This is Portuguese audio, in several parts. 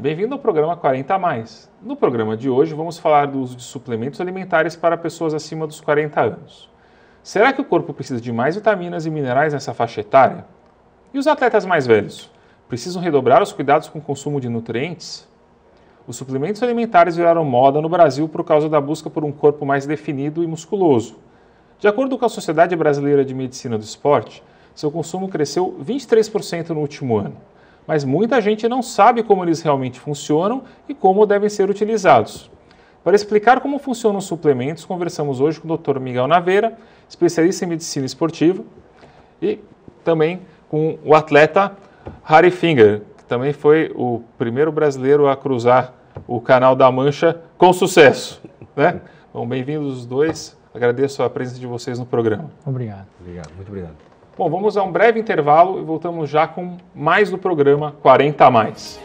Bem-vindo ao programa 40 a mais. No programa de hoje vamos falar do uso de suplementos alimentares para pessoas acima dos 40 anos. Será que o corpo precisa de mais vitaminas e minerais nessa faixa etária? E os atletas mais velhos? Precisam redobrar os cuidados com o consumo de nutrientes? Os suplementos alimentares viraram moda no Brasil por causa da busca por um corpo mais definido e musculoso. De acordo com a Sociedade Brasileira de Medicina do Esporte, seu consumo cresceu 23% no último ano. Mas muita gente não sabe como eles realmente funcionam e como devem ser utilizados. Para explicar como funcionam os suplementos, conversamos hoje com o Dr. Miguel Naveira, especialista em medicina esportiva, e também com o atleta Harry Finger, que também foi o primeiro brasileiro a cruzar o Canal da Mancha com sucesso, né? Bom, bem-vindos os dois, agradeço a presença de vocês no programa. Obrigado. Muito obrigado. Bom, vamos a um breve intervalo e voltamos já com mais do programa 40 a mais.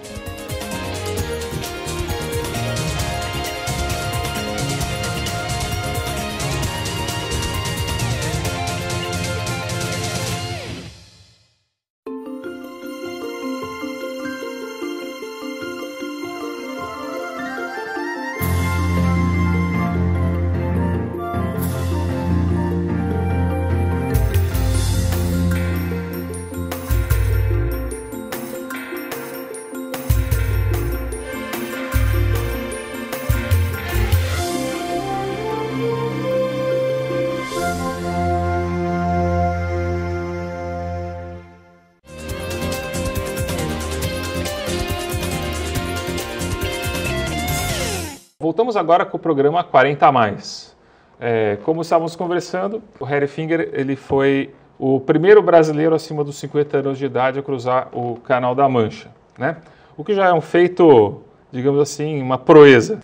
Voltamos agora com o programa 40 a mais. Como estávamos conversando, o Harry Finger ele foi o primeiro brasileiro acima dos 50 anos de idade a cruzar o Canal da Mancha, né? O que já é um feito, digamos assim, uma proeza.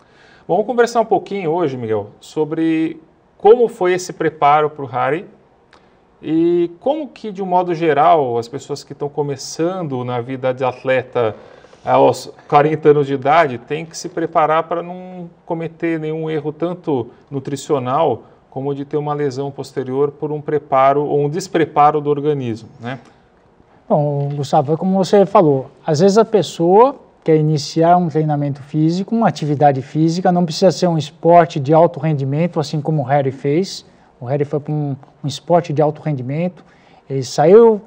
Vamos conversar um pouquinho hoje, Miguel, sobre como foi esse preparo para o Harry e como que, de um modo geral, as pessoas que estão começando na vida de atleta aos 40 anos de idade têm que se preparar para não cometer nenhum erro tanto nutricional como de ter uma lesão posterior por um preparo ou um despreparo do organismo, né? Bom, Gustavo, como você falou, às vezes a pessoa quer iniciar um treinamento físico, uma atividade física, não precisa ser um esporte de alto rendimento, assim como o Harry fez. O Harry foi para um esporte de alto rendimento, ele saiu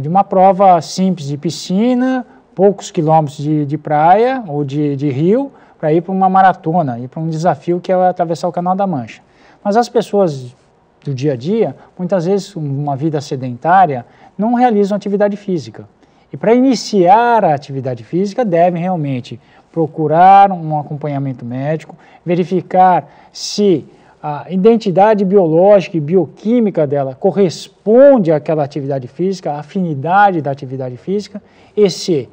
de uma prova simples de piscina, poucos quilômetros de praia ou de rio, para ir para uma maratona, ir para um desafio que é atravessar o Canal da Mancha. Mas as pessoas do dia a dia, muitas vezes uma vida sedentária, não realizam atividade física. E para iniciar a atividade física, devem realmente procurar um acompanhamento médico, verificar se a identidade biológica e bioquímica dela corresponde àquela atividade física, a afinidade da atividade física, e se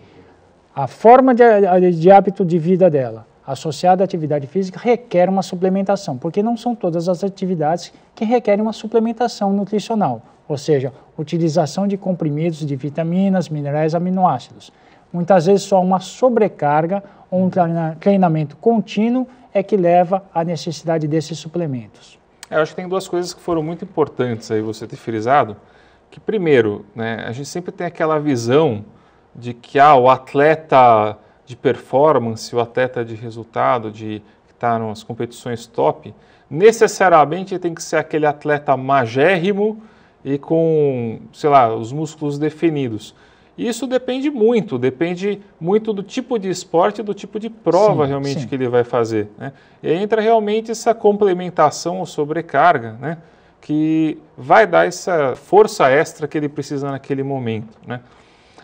a forma de hábito de vida dela, associada à atividade física, requer uma suplementação, porque não são todas as atividades que requerem uma suplementação nutricional, ou seja, utilização de comprimidos de vitaminas, minerais, aminoácidos. Muitas vezes só uma sobrecarga ou um treinamento contínuo é que leva à necessidade desses suplementos. Eu acho que tem duas coisas que foram muito importantes aí você ter frisado, que primeiro, né, a gente sempre tem aquela visão de que o atleta de performance, o atleta de resultado, que está nas competições top, necessariamente tem que ser aquele atleta magérrimo e com, sei lá, os músculos definidos. Isso depende muito do tipo de esporte, do tipo de prova realmente que ele vai fazer, né? E aí entra realmente essa complementação ou sobrecarga, né, que vai dar essa força extra que ele precisa naquele momento, né?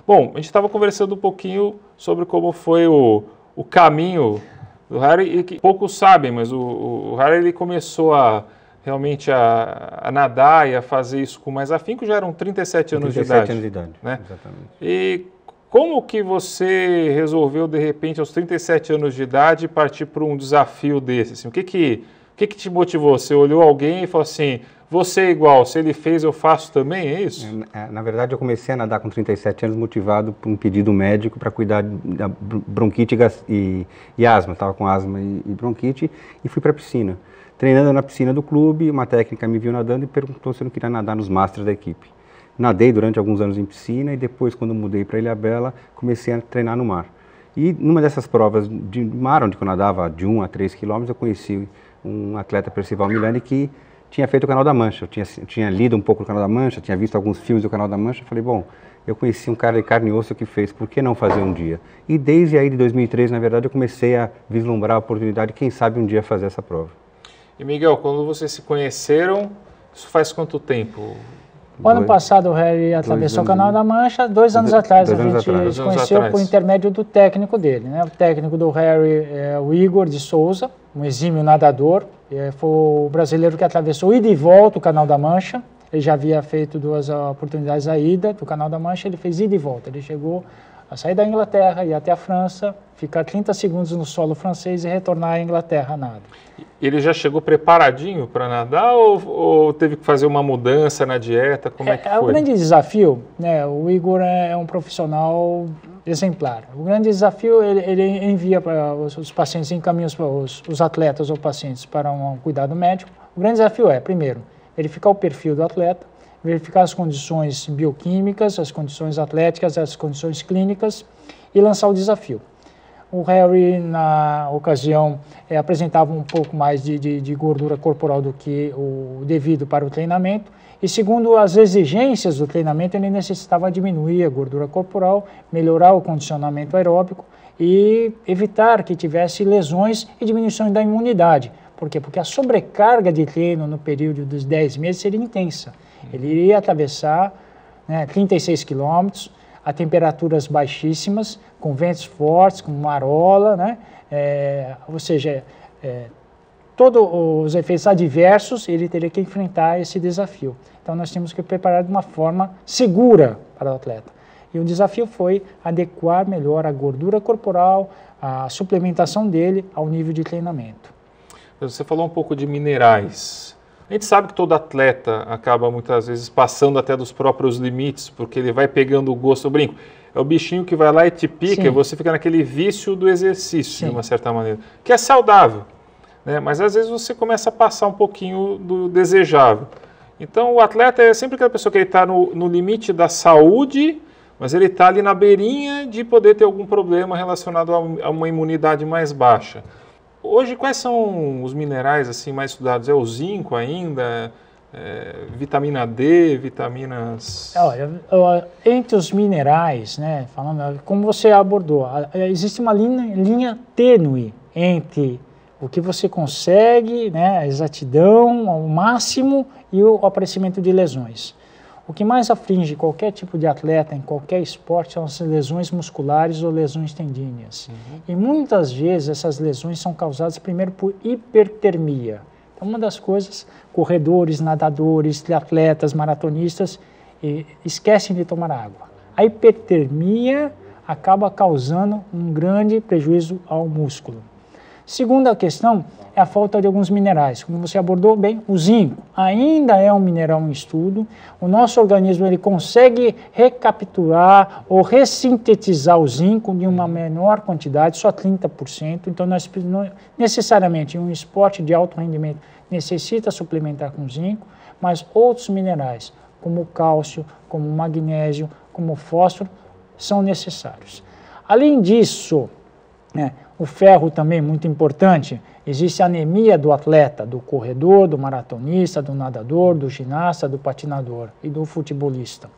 Bom, a gente estava conversando um pouquinho sobre como foi o caminho do Harry, e que poucos sabem, mas o Harry ele começou realmente a nadar e a fazer isso com mais afinco, já eram 37 anos de idade. 37 anos de idade, né? Exatamente. E como que você resolveu, de repente, aos 37 anos de idade, partir para um desafio desse? Assim, o que O que te motivou? Você olhou alguém e falou assim, você é igual, se ele fez, eu faço também, é isso? Na verdade, eu comecei a nadar com 37 anos motivado por um pedido médico para cuidar da bronquite e asma. Estava com asma e bronquite e fui para a piscina. Treinando na piscina do clube, uma técnica me viu nadando e perguntou se eu não queria nadar nos masters da equipe. Nadei durante alguns anos em piscina e depois, quando mudei para Ilhabela, comecei a treinar no mar. E numa dessas provas de mar, onde eu nadava de 1 a 3 quilômetros, eu conheci um atleta, Percival Milani, que tinha feito o Canal da Mancha. Eu tinha lido um pouco do Canal da Mancha, tinha visto alguns filmes do Canal da Mancha. Falei, bom, eu conheci um cara de carne e osso que fez, por que não fazer um dia? E desde aí, de 2003, na verdade, eu comecei a vislumbrar a oportunidade, quem sabe um dia fazer essa prova. E Miguel, quando vocês se conheceram, isso faz quanto tempo? O ano passado o Harry atravessou o Canal da Mancha, 2 anos atrás. A gente se conheceu por intermédio do técnico dele, né? O técnico do Harry é o Igor de Souza, um exímio nadador. Foi o brasileiro que atravessou ida e volta o Canal da Mancha. Ele já havia feito 2 oportunidades à ida do Canal da Mancha, ele fez ida e volta. Ele chegou a sair da Inglaterra, ir até a França, ficar 30 segundos no solo francês e retornar à Inglaterra a nado. Ele já chegou preparadinho para nadar ou teve que fazer uma mudança na dieta? Como é que foi? O grande desafio, né, o Igor é um profissional exemplar. O grande desafio, ele envia para os pacientes, encaminha os atletas ou pacientes para um cuidado médico. O grande desafio é, primeiro, verificar o perfil do atleta, verificar as condições bioquímicas, as condições atléticas, as condições clínicas e lançar o desafio. O Harry, na ocasião, apresentava um pouco mais de gordura corporal do que o devido para o treinamento. E segundo as exigências do treinamento, ele necessitava diminuir a gordura corporal, melhorar o condicionamento aeróbico e evitar que tivesse lesões e diminuição da imunidade. Por quê? Porque a sobrecarga de treino no período dos 10 meses seria intensa. Ele iria atravessar 36 quilômetros, a temperaturas baixíssimas, com ventos fortes, com marola, né? Ou seja, todos os efeitos adversos, ele teria que enfrentar esse desafio. Então, nós tínhamos que preparar de uma forma segura para o atleta. E o desafio foi adequar melhor a gordura corporal, a suplementação dele ao nível de treinamento. Você falou um pouco de minerais. A gente sabe que todo atleta acaba muitas vezes passando até dos próprios limites, porque ele vai pegando o gosto, eu brinco. É o bichinho que vai lá e te pica. Sim. E você fica naquele vício do exercício, sim, de uma certa maneira, que é saudável, né? Mas às vezes você começa a passar um pouquinho do desejável. Então o atleta é sempre aquela pessoa que está no limite da saúde, mas ele está ali na beirinha de poder ter algum problema relacionado a uma imunidade mais baixa. Hoje, quais são os minerais assim mais estudados? É o zinco ainda? Vitamina D, vitaminas... Olha, entre os minerais, né, falando, como você abordou, existe uma linha tênue entre o que você consegue, né, a exatidão, ao máximo, e o aparecimento de lesões. O que mais aflige qualquer tipo de atleta em qualquer esporte são as lesões musculares ou lesões tendíneas. Uhum. E muitas vezes essas lesões são causadas primeiro por hipertermia. Então, uma das coisas, corredores, nadadores, triatletas, maratonistas, esquecem de tomar água. A hipertermia acaba causando um grande prejuízo ao músculo. Segunda questão é a falta de alguns minerais. Como você abordou bem, o zinco ainda é um mineral em estudo. O nosso organismo ele consegue recapturar ou ressintetizar o zinco de uma menor quantidade, só 30%. Então, nós necessariamente em um esporte de alto rendimento necessita suplementar com zinco, mas outros minerais, como o cálcio, como o magnésio, como o fósforo, são necessários. Além disso, o ferro também é muito importante. Existe a anemia do atleta, do corredor, do maratonista, do nadador, do ginasta, do patinador e do futebolista.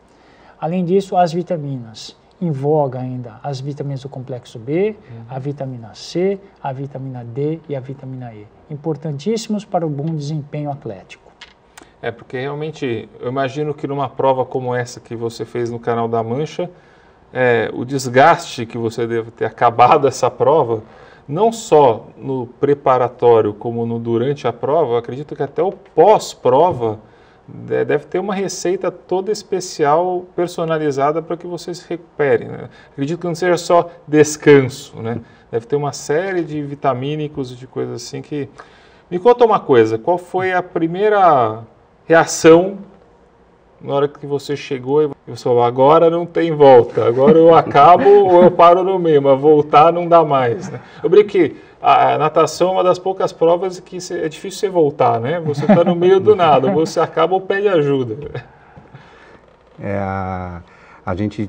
Além disso, as vitaminas. Em voga ainda as vitaminas do complexo B, a vitamina C, a vitamina D e a vitamina E. Importantíssimos para o bom desempenho atlético. Porque realmente, eu imagino que numa prova como essa que você fez no Canal da Mancha, o desgaste que você deve ter acabado essa prova, não só no preparatório como no durante a prova, eu acredito que até o pós-prova deve ter uma receita toda especial, personalizada para que você se recupere, né? Acredito que não seja só descanso, né? Deve ter uma série de vitamínicos e de coisas assim que... Me conta uma coisa, qual foi a primeira reação na hora que você chegou e você falou, agora não tem volta, agora eu acabo ou eu paro no meio, mas voltar não dá mais, né? Eu brinco que a natação é uma das poucas provas que é difícil você voltar, né? Você está no meio do nada, você acaba ou pede ajuda. A gente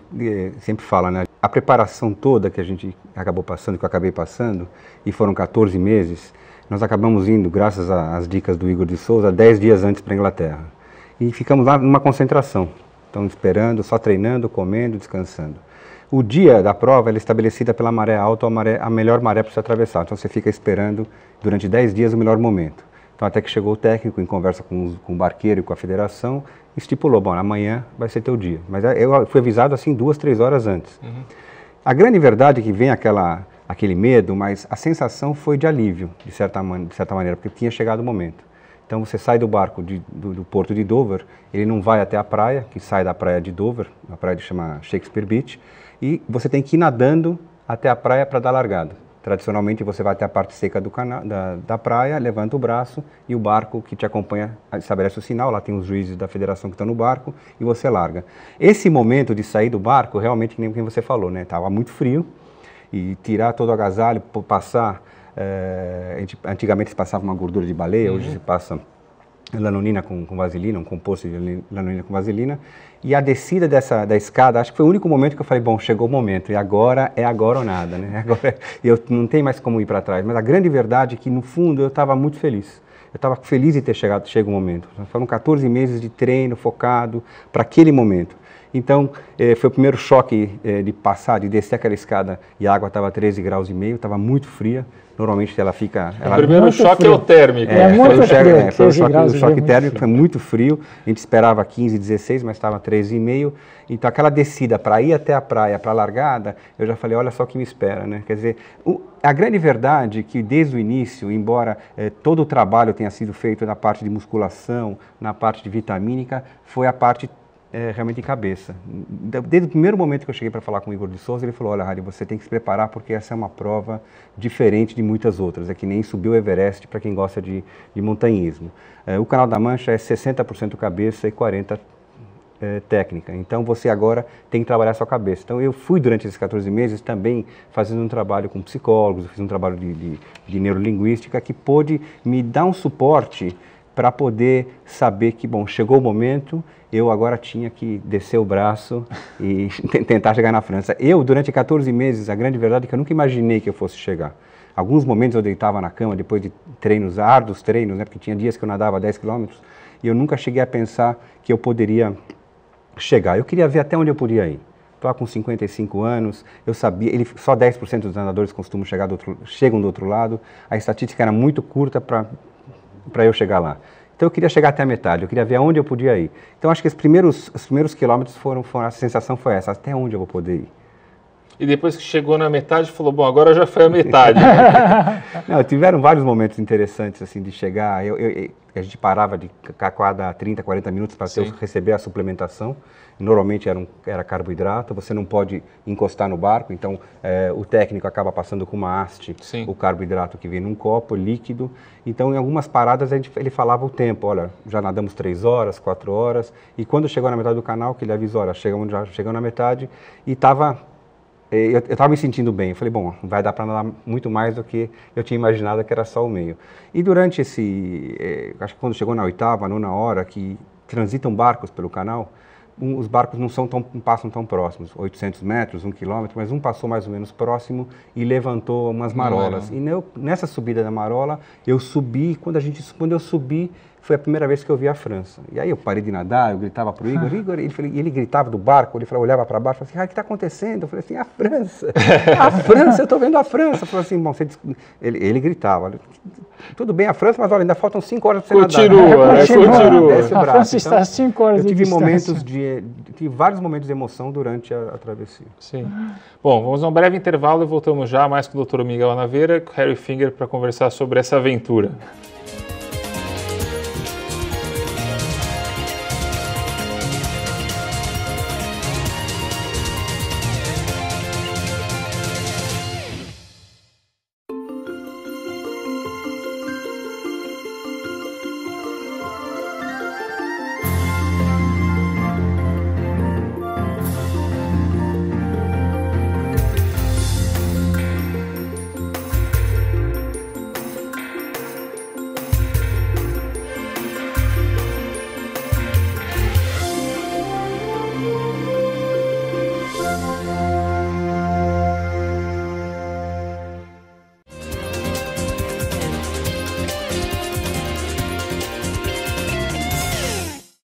sempre fala, né? A preparação toda que a gente acabou passando, que eu acabei passando, e foram 14 meses, nós acabamos indo, graças às dicas do Igor de Souza, 10 dias antes para a Inglaterra. E ficamos lá numa concentração, então esperando, só treinando, comendo, descansando. O dia da prova é estabelecida pela maré alta, a melhor maré para você atravessar. Então você fica esperando durante 10 dias o melhor momento. Então até que chegou o técnico, em conversa com o barqueiro e com a federação, estipulou, bom, amanhã vai ser teu dia. Mas eu fui avisado assim 2, 3 horas antes. Uhum. A grande verdade é que vem aquele medo, mas a sensação foi de alívio, de certa maneira, porque tinha chegado o momento. Então você sai do barco do porto de Dover, ele não vai até a praia, que sai da praia de Dover, a praia que chama Shakespeare Beach, e você tem que ir nadando até a praia para dar largada. Tradicionalmente você vai até a parte seca da praia, levanta o braço e o barco que te acompanha estabelece o sinal, lá tem os juízes da federação que estão no barco e você larga. Esse momento de sair do barco, realmente, que nem quem você falou, né? Estava muito frio e tirar todo o agasalho, passar... antigamente se passava uma gordura de baleia, hoje se passa lanolina com vaselina, um composto de lanolina com vaselina, e a descida da escada, acho que foi o único momento que eu falei, bom, chegou o momento, e agora é agora ou nada, né? Agora eu não tenho mais como ir para trás, mas a grande verdade é que no fundo eu estava muito feliz. Eu estava feliz de ter chegado o momento. Foram 14 meses de treino focado para aquele momento. Então, foi o primeiro choque de descer aquela escada e a água estava 13 graus e meio, estava muito fria. Normalmente ela fica... O primeiro choque é o térmico. Muito frio. Foi o choque térmico, foi muito frio. A gente esperava 15, 16, mas estava 13,5. Então, aquela descida para ir até a praia, para a largada, eu já falei, olha só o que me espera, né? Quer dizer, a grande verdade é que desde o início, embora todo o trabalho tenha sido feito na parte de musculação, na parte de vitamínica, foi a parte realmente de cabeça. Desde o primeiro momento que eu cheguei para falar com o Igor de Souza, ele falou, olha, Harry, você tem que se preparar porque essa é uma prova diferente de muitas outras, é que nem subir o Everest para quem gosta de montanhismo. O Canal da Mancha é 60% cabeça e 40% técnica, então você agora tem que trabalhar a sua cabeça. Então eu fui durante esses 14 meses também fazendo um trabalho com psicólogos, fiz um trabalho de neurolinguística que pôde me dar um suporte para poder saber que, bom, chegou o momento, eu agora tinha que descer o braço e tentar chegar na França. Durante 14 meses, a grande verdade é que eu nunca imaginei que eu fosse chegar. Alguns momentos eu deitava na cama, depois de árduos treinos, né, porque tinha dias que eu nadava 10 quilômetros, e eu nunca cheguei a pensar que eu poderia chegar. Eu queria ver até onde eu podia ir. Estava com 55 anos, eu sabia, só 10% dos nadadores chegam do outro lado, a estatística era muito curta para eu chegar lá. Então eu queria chegar até a metade, eu queria ver aonde eu podia ir. Então acho que os primeiros quilômetros a sensação foi essa, até onde eu vou poder ir. E depois que chegou na metade, falou, bom, agora já foi a metade. Não, tiveram vários momentos interessantes assim de chegar, a gente parava de cada 30, 40 minutos para receber a suplementação. Normalmente era carboidrato, você não pode encostar no barco, então o técnico acaba passando com uma haste o carboidrato que vem num copo líquido. Então em algumas paradas ele falava o tempo, olha, já nadamos 3 horas, 4 horas, e quando chegou na metade do canal, que ele avisou, olha, já chegou na metade, e eu estava me sentindo bem. Eu falei, bom, vai dar para nadar muito mais do que eu tinha imaginado, que era só o meio. E durante acho que quando chegou na 8ª, 9ª hora, que transitam barcos pelo canal, os barcos não passam tão próximos, 800 metros, 1 quilômetro, mas um passou mais ou menos próximo e levantou umas marolas. E nessa subida da marola, eu subi, quando eu subi, foi a primeira vez que eu vi a França. E aí eu parei de nadar, eu gritava para o Igor, ele gritava do barco, ele olhava para baixo, falava assim, o que está acontecendo? Eu falei assim, a França, eu estou vendo a França. Eu falei assim, bom, ele gritava, tudo bem a França, mas olha, ainda faltam 5 horas para você nadar. Continua. A França está a 5 horas de distância. Tive vários momentos de emoção durante a travessia. Sim. Bom, vamos a um breve intervalo e voltamos já mais com o Dr. Miguel Naveira e com o Harry Finger para conversar sobre essa aventura.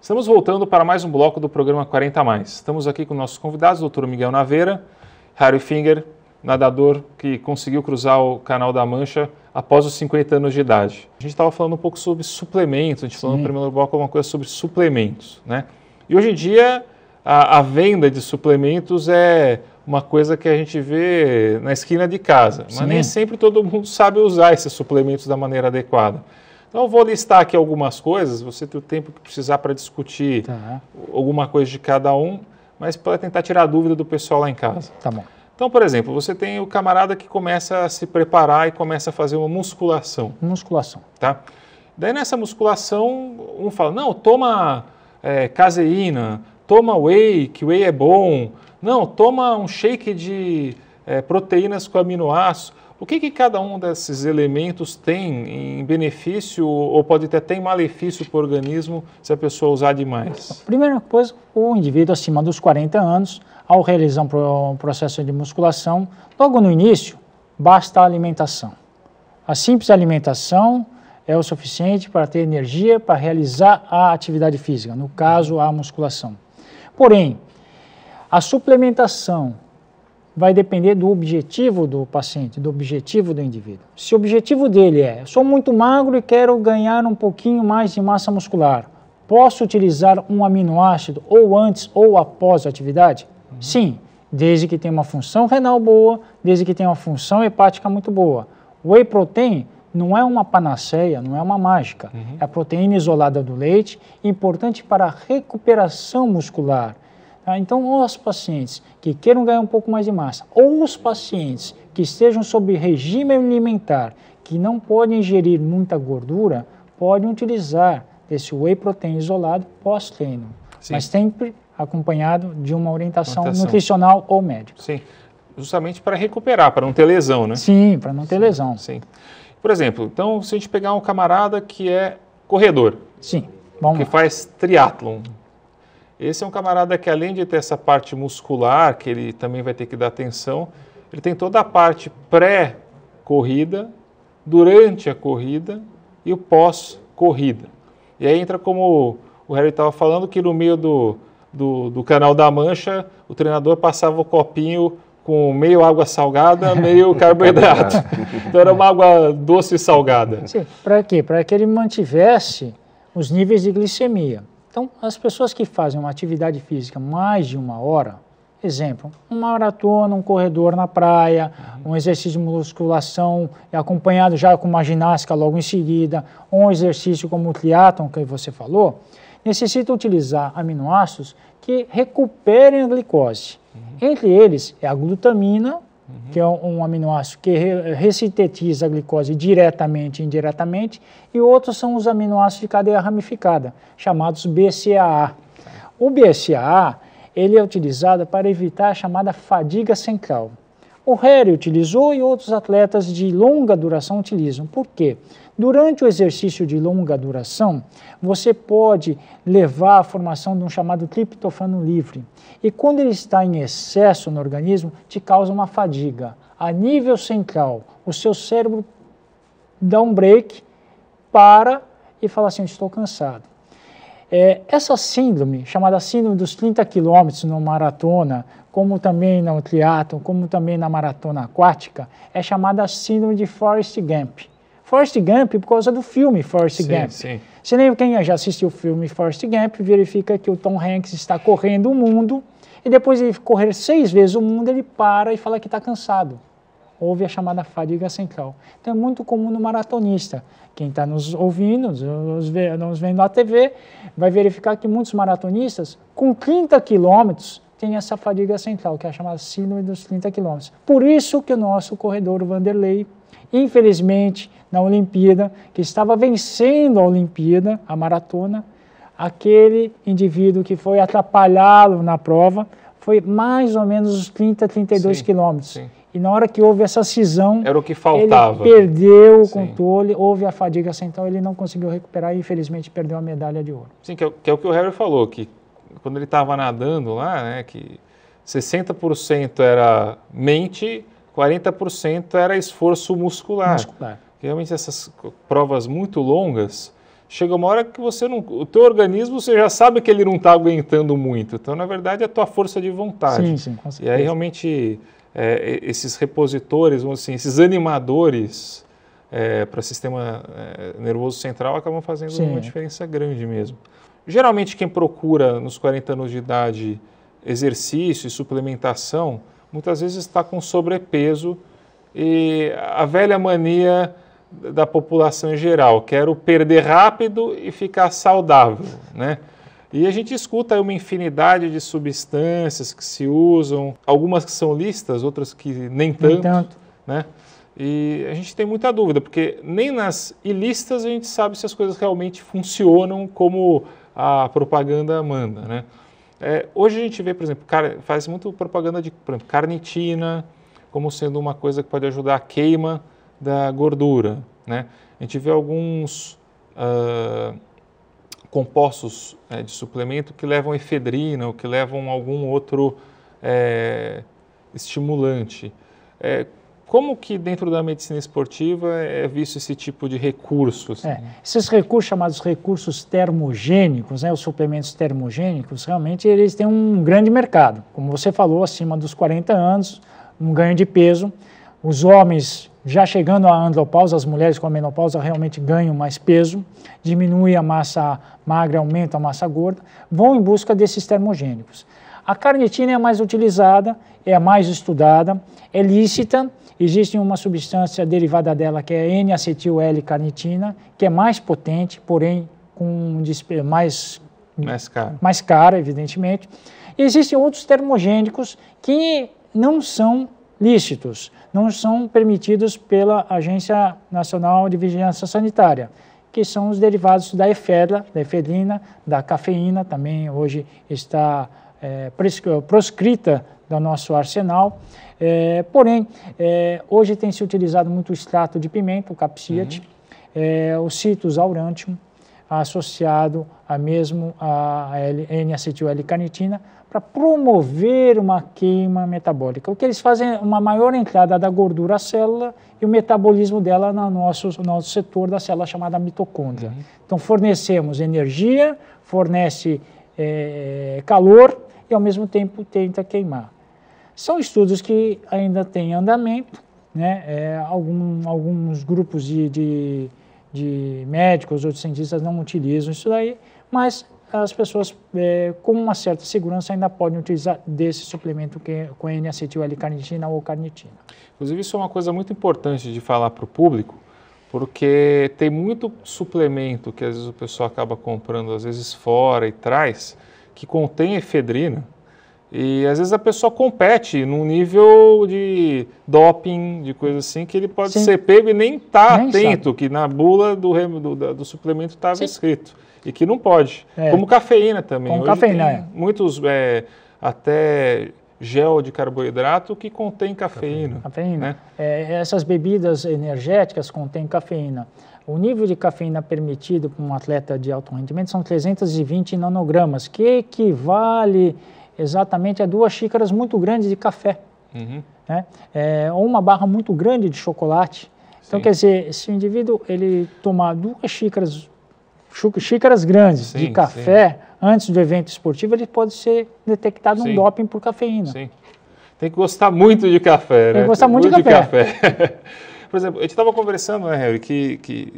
Estamos voltando para mais um bloco do programa 40 Mais. Estamos aqui com nossos convidados, o Dr. Miguel Naveira, Harry Finger, nadador que conseguiu cruzar o Canal da Mancha após os 50 anos de idade. A gente estava falando um pouco sobre suplementos, a gente falou no primeiro bloco alguma coisa sobre suplementos, né? E hoje em dia a venda de suplementos é uma coisa que a gente vê na esquina de casa, mas nem sempre todo mundo sabe usar esses suplementos da maneira adequada. Então eu vou listar aqui algumas coisas, você tem o tempo que precisar para discutir alguma coisa de cada um, mas para tentar tirar a dúvida do pessoal lá em casa. Tá bom. Então, por exemplo, você tem o camarada que começa a se preparar e começa a fazer uma musculação. Musculação. Tá? Daí nessa musculação, um fala, não, toma caseína, toma whey, que whey é bom. Não, toma um shake de proteínas com aminoácidos. O que cada um desses elementos tem em benefício ou pode ter até em malefício para o organismo se a pessoa usar demais? Primeira coisa, o indivíduo acima dos 40 anos, ao realizar um processo de musculação, logo no início, basta a alimentação. A simples alimentação é o suficiente para ter energia para realizar a atividade física, no caso, a musculação. Porém, a suplementação vai depender do objetivo do paciente, do objetivo do indivíduo. Se o objetivo dele sou muito magro e quero ganhar um pouquinho mais de massa muscular, posso utilizar um aminoácido ou antes ou após a atividade? Sim, desde que tenha uma função renal boa, desde que tenha uma função hepática muito boa. O whey protein não é uma panaceia, não é uma mágica. É a proteína isolada do leite, importante para a recuperação muscular. Então, os pacientes que queiram ganhar um pouco mais de massa, ou os pacientes que estejam sob regime alimentar, que não podem ingerir muita gordura, podem utilizar esse whey protein isolado pós-treino, mas sempre acompanhado de uma orientação nutricional ou médica. Sim, justamente para recuperar, para não ter lesão, né? Sim, para não ter lesão. Sim. Por exemplo, então, se a gente pegar um camarada que é corredor, que faz triatlon, esse é um camarada que, além de ter essa parte muscular, que ele também vai ter que dar atenção, ele tem toda a parte pré-corrida, durante a corrida e o pós-corrida. E aí entra como o Harry estava falando, que no meio do Canal da Mancha, o treinador passava o copinho com meio água salgada, meio carboidrato. Então era uma água doce e salgada. Sim, para quê? Para que ele mantivesse os níveis de glicemia. Então, as pessoas que fazem uma atividade física mais de 1 hora, exemplo, uma maratona, um corredor na praia, um exercício de musculação acompanhado já com uma ginástica logo em seguida, ou um exercício como o triatlon que você falou, necessita utilizar aminoácidos que recuperem a glicose. Entre eles é a glutamina, que é um aminoácido que ressintetiza a glicose diretamente e indiretamente, e outros são os aminoácidos de cadeia ramificada, chamados BCAA. O BCAA ele é utilizado para evitar a chamada fadiga central. O Harry utilizou e outros atletas de longa duração utilizam. Por quê? Durante o exercício de longa duração, você pode levar à formação de um chamado triptofano livre. E quando ele está em excesso no organismo, te causa uma fadiga. A nível central, o seu cérebro dá um break, para e fala assim, estou cansado. Essa síndrome, chamada síndrome dos 30 quilômetros na maratona, como também no triatlon, como também na maratona aquática, é chamada síndrome de Forrest Gump. Forrest Gump por causa do filme Forrest Gump. Sim. Você lembra, quem já assistiu o filme Forrest Gump, verifica que o Tom Hanks está correndo o mundo e depois de correr 6 vezes o mundo, ele para e fala que está cansado. Houve a chamada fadiga central. Então é muito comum no maratonista. Quem está nos ouvindo, nos vendo na TV, vai verificar que muitos maratonistas, com 30 quilômetros, têm essa fadiga central, que é a chamada síndrome dos 30 quilômetros. Por isso que o nosso corredor Vanderlei, infelizmente, na Olimpíada, que estava vencendo a Olimpíada, a maratona, aquele indivíduo que foi atrapalhá-lo na prova, foi mais ou menos os 30, 32 quilômetros. Sim. E na hora que houve essa cisão, era o que faltava. Ele perdeu o controle, houve a fadiga central, ele não conseguiu recuperar e infelizmente perdeu a medalha de ouro. Sim, que é o que o Harry falou, que quando ele estava nadando lá, né, que 60% era mente, 40% era esforço muscular. Realmente essas provas muito longas, chega uma hora que o teu organismo, você já sabe que ele não está aguentando muito. Então, na verdade, é a tua força de vontade. Sim, sim, com certeza. E aí, realmente, esses repositores, vamos assim, esses animadores para o sistema nervoso central acabam fazendo uma diferença grande mesmo. Geralmente, quem procura nos 40 anos de idade exercício e suplementação, muitas vezes está com sobrepeso e a velha mania da população em geral, quero perder rápido e ficar saudável, né? E a gente escuta aí uma infinidade de substâncias que se usam, algumas que são lícitas, outras que nem tanto, né? E a gente tem muita dúvida, porque nem nas ilícitas a gente sabe se as coisas realmente funcionam como a propaganda manda, né? Hoje a gente vê, por exemplo, faz muito propaganda de, por exemplo, carnitina, como sendo uma coisa que pode ajudar a queima da gordura, né? A gente vê alguns compostos de suplemento que levam efedrina ou que levam algum outro estimulante. Como que dentro da medicina esportiva é visto esse tipo de recurso? Assim? Esses recursos, chamados recursos termogênicos, os suplementos termogênicos, realmente eles têm um grande mercado. Como você falou, acima dos 40 anos, um ganho de peso. Os homens, já chegando à andropausa, as mulheres com a menopausa realmente ganham mais peso, diminui a massa magra, aumenta a massa gorda, vão em busca desses termogênicos. A carnitina é a mais utilizada, é a mais estudada, é lícita. Existe uma substância derivada dela que é N-acetil-L-carnitina, que é mais potente, porém com mais cara, evidentemente. E existem outros termogênicos que não são lícitos, não são permitidos pela Agência Nacional de Vigilância Sanitária, que são os derivados da efedrina, da cafeína, também hoje está proscrita do nosso arsenal. Porém, hoje tem se utilizado muito o extrato de pimenta, o capsiate, o citrus aurantium, associado a N-acetil-L-carnitina, para promover uma queima metabólica. O que eles fazem é uma maior entrada da gordura à célula e o metabolismo dela no nosso setor da célula chamada mitocôndria. Então, fornecemos energia, fornece calor e, ao mesmo tempo, tenta queimar. São estudos que ainda têm andamento, né? Alguns grupos de médicos ou de cientistas não utilizam isso daí, mas as pessoas com uma certa segurança ainda podem utilizar desse suplemento com N-acetil-L-carnitina ou carnitina. Inclusive, isso é uma coisa muito importante de falar para o público, porque tem muito suplemento que às vezes o pessoal acaba comprando, às vezes fora e traz, que contém efedrina, e às vezes a pessoa compete num nível de doping, de coisa assim, que ele pode ser pego e nem está atento, que na bula do suplemento estava escrito, e que não pode. Como cafeína também. Como hoje cafeína, tem muitos, até gel de carboidrato que contém cafeína. Né? Essas bebidas energéticas contêm cafeína. O nível de cafeína permitido para um atleta de alto rendimento são 320 nanogramas, que equivale exatamente a 2 xícaras muito grandes de café, né? Ou uma barra muito grande de chocolate. Então, quer dizer, se o indivíduo ele tomar 2 xícaras grandes de café antes do evento esportivo, ele pode ser detectado um doping por cafeína. Sim. Tem que gostar muito de café, né? Tem que gostar muito de café. Por exemplo, a gente estava conversando, né, Harry, que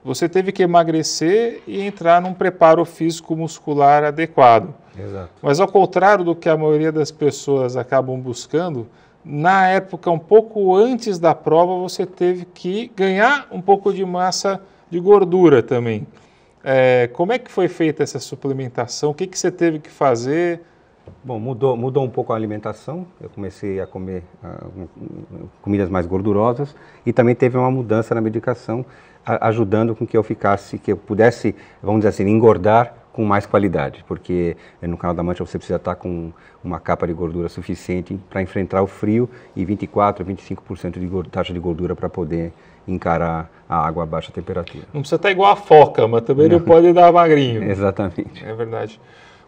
você teve que emagrecer e entrar num preparo físico-muscular adequado. Exato. Mas ao contrário do que a maioria das pessoas acabam buscando, na época, um pouco antes da prova, você teve que ganhar um pouco de massa de gordura também. Como é que foi feita essa suplementação? O que você teve que fazer? Bom, mudou um pouco a alimentação, eu comecei a comer comidas mais gordurosas e também teve uma mudança na medicação, ajudando com que eu pudesse, vamos dizer assim, engordar com mais qualidade, porque no canal da mancha você precisa estar com uma capa de gordura suficiente para enfrentar o frio e 24% a 25% de taxa de gordura para poder encarar a água a baixa temperatura. Não precisa estar igual a foca, mas também não pode dar magrinho. Exatamente. É verdade.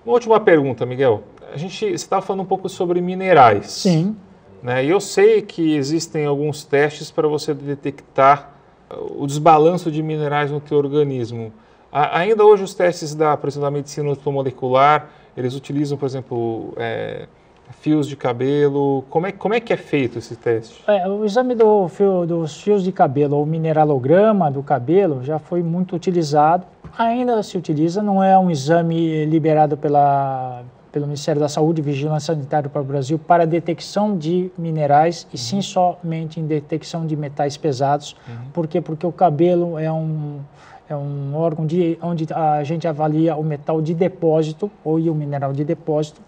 Uma última pergunta, Miguel. Você estava falando um pouco sobre minerais. Sim. Né? E eu sei que existem alguns testes para você detectar o desbalanço de minerais no teu organismo. Ainda hoje os testes por exemplo, da medicina ortomolecular, eles utilizam, por exemplo, fios de cabelo. Como é que é feito esse teste? O exame dos fios de cabelo, ou mineralograma do cabelo, já foi muito utilizado. Ainda se utiliza, não é um exame liberado pelo Ministério da Saúde e Vigilância Sanitária para o Brasil para detecção de minerais e sim somente em detecção de metais pesados. Por quê? Porque o cabelo é um órgão onde a gente avalia o metal de depósito ou o mineral de depósito.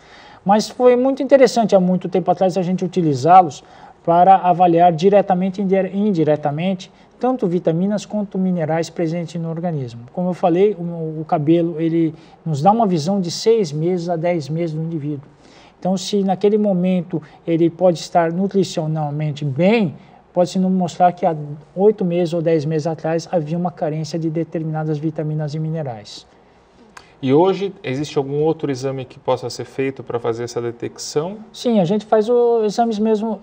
Mas foi muito interessante há muito tempo atrás a gente utilizá-los para avaliar diretamente e indiretamente tanto vitaminas quanto minerais presentes no organismo. Como eu falei, o cabelo ele nos dá uma visão de 6 meses a 10 meses do indivíduo. Então, se naquele momento ele pode estar nutricionalmente bem, pode-se nos mostrar que há 8 meses ou 10 meses atrás havia uma carência de determinadas vitaminas e minerais. E hoje, existe algum outro exame que possa ser feito para fazer essa detecção? Sim, a gente faz os exames mesmo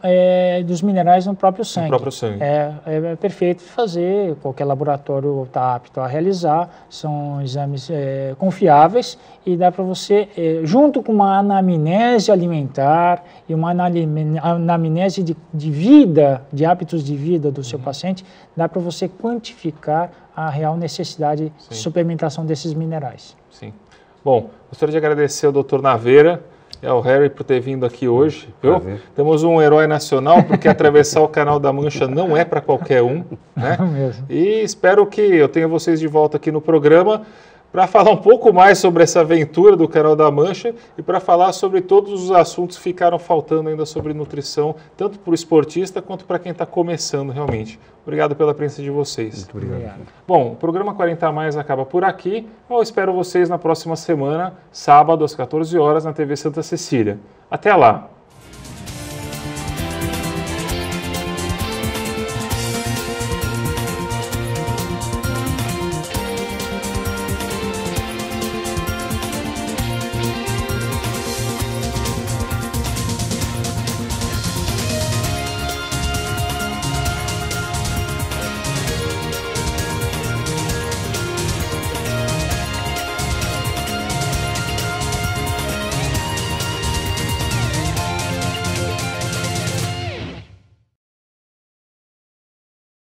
dos minerais no próprio sangue. No próprio sangue. É perfeito fazer, qualquer laboratório está apto a realizar, são exames confiáveis e dá para você, junto com uma anamnese alimentar e uma anamnese de vida, de hábitos de vida do seu paciente, dá para você quantificar a real necessidade de suplementação desses minerais. Sim. Bom, gostaria de agradecer ao Dr. Naveira e ao Harry por ter vindo aqui hoje. Viu? Temos um herói nacional, porque atravessar o Canal da Mancha não é para qualquer um. Né? Não mesmo. E espero que eu tenha vocês de volta aqui no programa para falar um pouco mais sobre essa aventura do Canal da Mancha e para falar sobre todos os assuntos que ficaram faltando ainda sobre nutrição, tanto para o esportista quanto para quem está começando realmente. Obrigado pela presença de vocês. Muito obrigado. Bom, o programa 40 Mais acaba por aqui. Eu espero vocês na próxima semana, sábado às 14 horas, na TV Santa Cecília. Até lá!